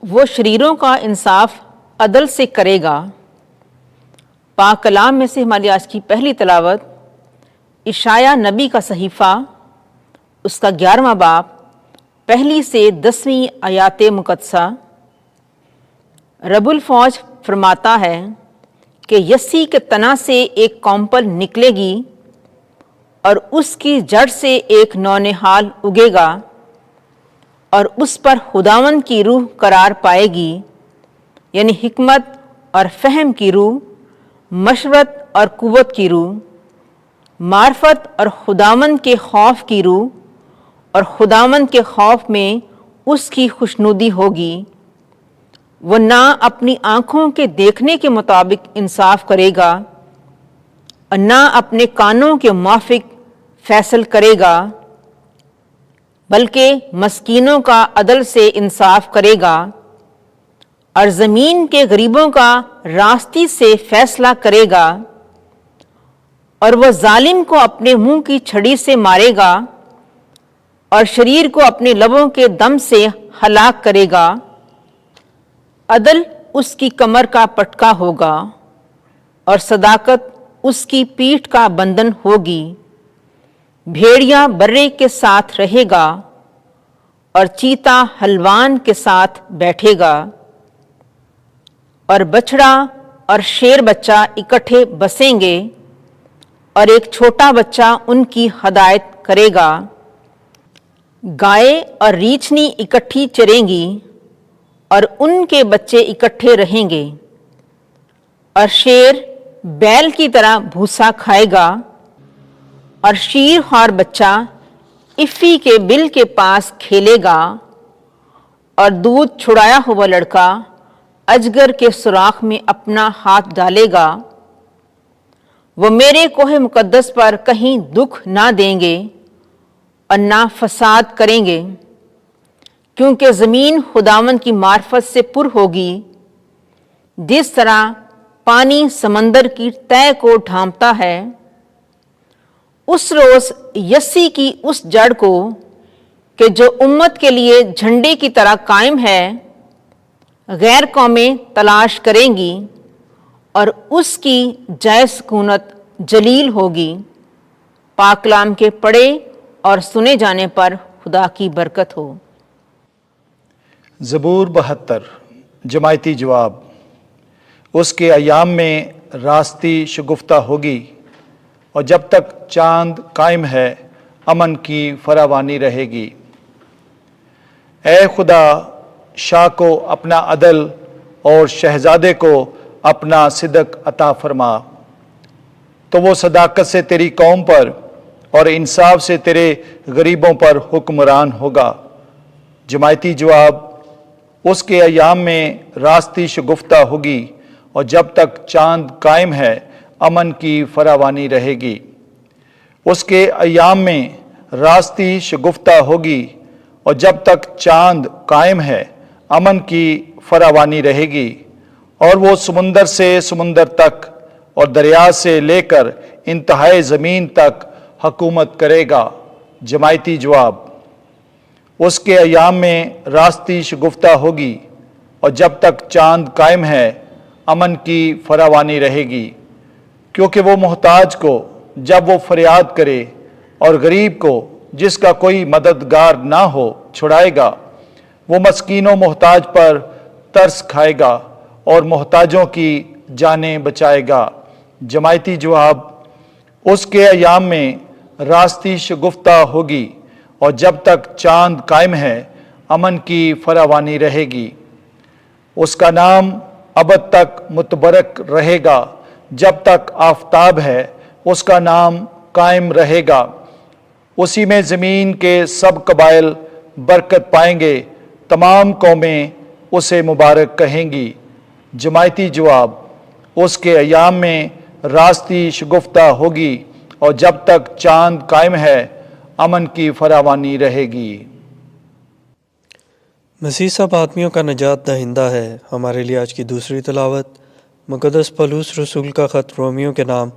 وہ شریروں کا انصاف عدل سے کرے گا۔ پاک کلام میں سے ہماری آج کی پہلی تلاوت اشعیاء نبی کا صحیفہ، اس کا 11واں باب، پہلی سے 10ویں آیات مقدسہ۔ رب الفوج فرماتا ہے کہ یسی کے تنا سے ایک کونپل نکلے گی اور اس کی جڑ سے ایک نونہال اگے گا، اور اس پر خداوند کی روح قرار پائے گی، یعنی حکمت اور فہم کی روح، مشورت اور قوت کی روح، معرفت اور خداوند کے خوف کی روح، اور خداوند کے خوف میں اس کی خوشنودی ہوگی۔ وہ نہ اپنی آنکھوں کے دیکھنے کے مطابق انصاف کرے گا اور نہ اپنے کانوں کے موافق فیصل کرے گا، بلکہ مسکینوں کا عدل سے انصاف کرے گا اور زمین کے غریبوں کا راستی سے فیصلہ کرے گا، اور وہ ظالم کو اپنے منہ کی چھڑی سے مارے گا اور شریر کو اپنے لبوں کے دم سے ہلاک کرے گا۔ عدل اس کی کمر کا پٹکا ہوگا اور صداقت اس کی پیٹھ کا بندھن ہوگی۔ بھیڑیا برے کے ساتھ رہے گا اور چیتا حلوان کے ساتھ بیٹھے گا، اور بچڑا اور شیر بچہ اکٹھے بسیں گے اور ایک چھوٹا بچہ ان کی ہدایت کرے گا۔ گائے اور ریچھنی اکٹھی چریں گی اور ان کے بچے اکٹھے رہیں گے، اور شیر بیل کی طرح بھوسا کھائے گا، اور شیر خوار بچہ افی کے بل کے پاس کھیلے گا، اور دودھ چھڑایا ہوا لڑکا اجگر کے سوراخ میں اپنا ہاتھ ڈالے گا۔ وہ میرے کوہ مقدس پر کہیں دکھ نہ دیں گے اور نہ فساد کریں گے، کیونکہ زمین خداوند کی معرفت سے پر ہوگی، جس طرح پانی سمندر کی تہہ کو ڈھانپتا ہے۔ اس روز یسی کی اس جڑ کو کہ جو امت کے لیے جھنڈے کی طرح قائم ہے، غیر قومیں تلاش کریں گی، اور اس کی جائے سکونت جلیل ہوگی۔ پاک کلام کے پڑھے اور سنے جانے پر خدا کی برکت ہو۔ زبور 72 جماعتی جواب۔ اس کے ایام میں راستی شگفتہ ہوگی، اور جب تک چاند قائم ہے امن کی فراوانی رہے گی۔ اے خدا، شاہ کو اپنا عدل اور شہزادے کو اپنا صدق عطا فرما، تو وہ صداقت سے تیری قوم پر اور انصاف سے تیرے غریبوں پر حکمران ہوگا۔ جماعتی جواب۔ اس کے ایام میں راستی شگفتہ ہوگی، اور جب تک چاند قائم ہے امن کی فراوانی رہے گی۔ اس کے ایام میں راستی شگفتہ ہوگی، اور جب تک چاند قائم ہے امن کی فراوانی رہے گی، اور وہ سمندر سے سمندر تک اور دریا سے لے کر انتہائی زمین تک حکومت کرے گا۔ جماعتی جواب۔ اس کے ایام میں راستی شگفتہ ہوگی، اور جب تک چاند قائم ہے امن کی فراوانی رہے گی، کیونکہ وہ محتاج کو جب وہ فریاد کرے اور غریب کو جس کا کوئی مددگار نہ ہو چھڑائے گا۔ وہ مسکین و محتاج پر ترس کھائے گا اور محتاجوں کی جانیں بچائے گا۔ جماعتی جواب۔ اس کے ایام میں راستی شگفتہ ہوگی، اور جب تک چاند قائم ہے امن کی فراوانی رہے گی۔ اس کا نام ابد تک متبرک رہے گا، جب تک آفتاب ہے اس کا نام قائم رہے گا۔ اسی میں زمین کے سب قبائل برکت پائیں گے، تمام قومیں اسے مبارک کہیں گی۔ جماعتی جواب۔ اس کے ایام میں راستی شگفتہ ہوگی، اور جب تک چاند قائم ہے امن کی فراوانی رہے گی۔ مسیح سب آدمیوں کا نجات دہندہ ہے۔ ہمارے لیے آج کی دوسری تلاوت مقدس پولس رسول کا خط رومیوں کے نام،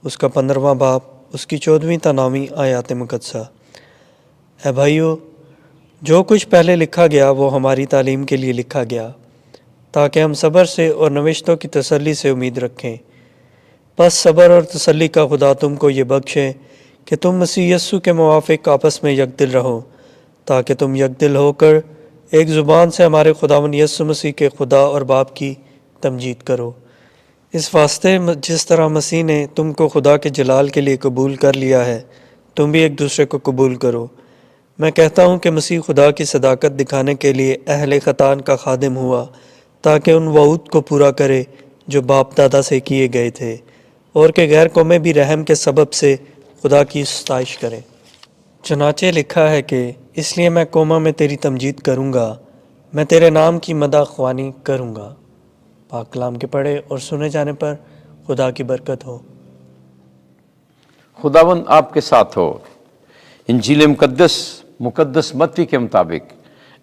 اس کا 15واں باب، اس کی 14ویں تا 9ویں آیات مقدسہ۔ اے بھائیو، جو کچھ پہلے لکھا گیا وہ ہماری تعلیم کے لیے لکھا گیا، تاکہ ہم صبر سے اور نوشتوں کی تسلی سے امید رکھیں۔ بس صبر اور تسلی کا خدا تم کو یہ بخشے کہ تم مسیح یسوع کے موافق آپس میں یکدل رہو، تاکہ تم یکدل ہو کر ایک زبان سے ہمارے خداوند یسوع مسیح کے خدا اور باپ کی تمجید کرو۔ اس واسطے جس طرح مسیح نے تم کو خدا کے جلال کے لیے قبول کر لیا ہے، تم بھی ایک دوسرے کو قبول کرو۔ میں کہتا ہوں کہ مسیح خدا کی صداقت دکھانے کے لیے اہل خطان کا خادم ہوا، تاکہ ان وعود کو پورا کرے جو باپ دادا سے کیے گئے تھے، اور کہ غیر قومیں بھی رحم کے سبب سے خدا کی ستائش کریں۔ چنانچہ لکھا ہے کہ اس لیے میں قوموں میں تیری تمجید کروں گا، میں تیرے نام کی مدح خوانی کروں گا۔ پاک کلام کے پڑھے اور سنے جانے پر خدا کی برکت ہو۔ خداوند آپ کے ساتھ ہو۔ انجیل مقدس متی کے مطابق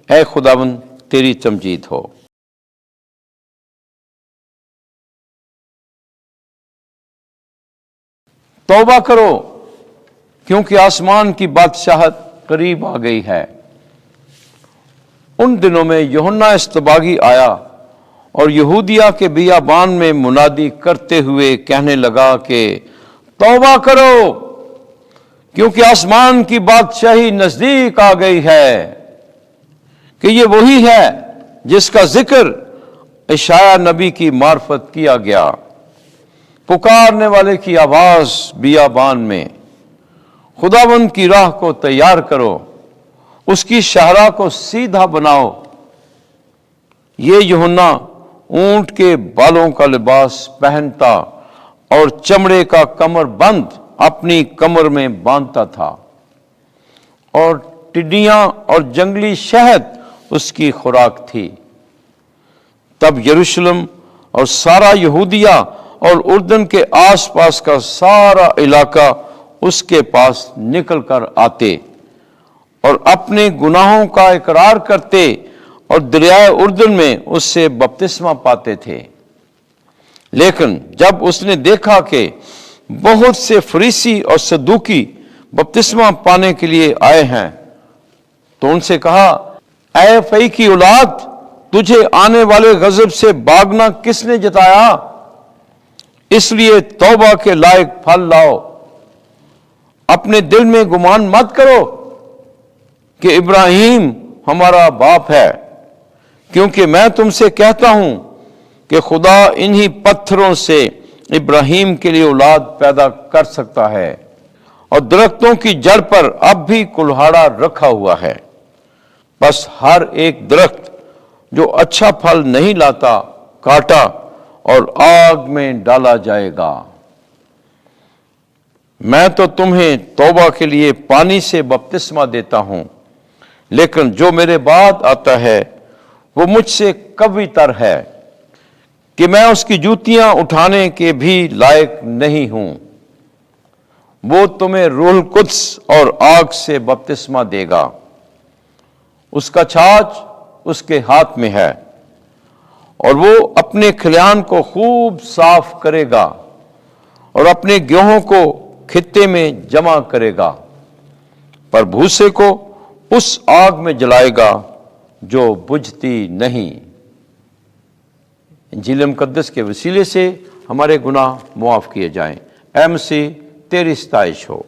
اے خداوند تیری تمجید ہو۔ توبہ کرو کیونکہ آسمان کی بادشاہت قریب آ گئی ہے۔ ان دنوں میں یوحنا اصطباغی آیا اور یہودیہ کے بیابان میں منادی کرتے ہوئے کہنے لگا کہ توبہ کرو کیونکہ آسمان کی بادشاہی نزدیک آ گئی ہے، کہ یہ وہی ہے جس کا ذکر اشعیاء نبی کی معرفت کیا گیا۔ پکارنے والے کی آواز بیابان میں، خداوند کی راہ کو تیار کرو، اس کی شاہراہ کو سیدھا بناؤ۔ یہ یوحنا اونٹ کے بالوں کا لباس پہنتا اور چمڑے کا کمر بند اپنی کمر میں باندھتا تھا، اور ٹڈیاں اور جنگلی شہد اس کی خوراک تھی۔ تب یروشلم اور سارا یہودیہ اور اردن کے آس پاس کا سارا علاقہ اس کے پاس نکل کر آتے اور اپنے گناہوں کا اقرار کرتے اور دریائے اردن میں اس سے بپتسمہ پاتے تھے۔ لیکن جب اس نے دیکھا کہ بہت سے فریسی اور صدوقی بپتسمہ پانے کے لیے آئے ہیں تو ان سے کہا، اے فئی کی اولاد، تجھے آنے والے غضب سے بھاگنا کس نے جتایا؟ اس لیے توبہ کے لائق پھل لاؤ۔ اپنے دل میں گمان مت کرو کہ ابراہیم ہمارا باپ ہے، کیونکہ میں تم سے کہتا ہوں کہ خدا انہی پتھروں سے ابراہیم کے لیے اولاد پیدا کر سکتا ہے۔ اور درختوں کی جڑ پر اب بھی کلہاڑا رکھا ہوا ہے، بس ہر ایک درخت جو اچھا پھل نہیں لاتا کاٹا اور آگ میں ڈالا جائے گا۔ میں تو تمہیں توبہ کے لیے پانی سے بپتسمہ دیتا ہوں، لیکن جو میرے بعد آتا ہے وہ مجھ سے قوی تر ہے کہ میں اس کی جوتیاں اٹھانے کے بھی لائق نہیں ہوں۔ وہ تمہیں روح القدس اور آگ سے بپتسمہ دے گا۔ اس کا چھاچ اس کے ہاتھ میں ہے، اور وہ اپنے کھلیان کو خوب صاف کرے گا اور اپنے گیہوں کو خطے میں جمع کرے گا، پر بھوسے کو اس آگ میں جلائے گا جو بجھتی نہیں۔ انجیل مقدس کے وسیلے سے ہمارے گناہ معاف کیے جائیں۔ اے مسیح تیری ستائش ہو۔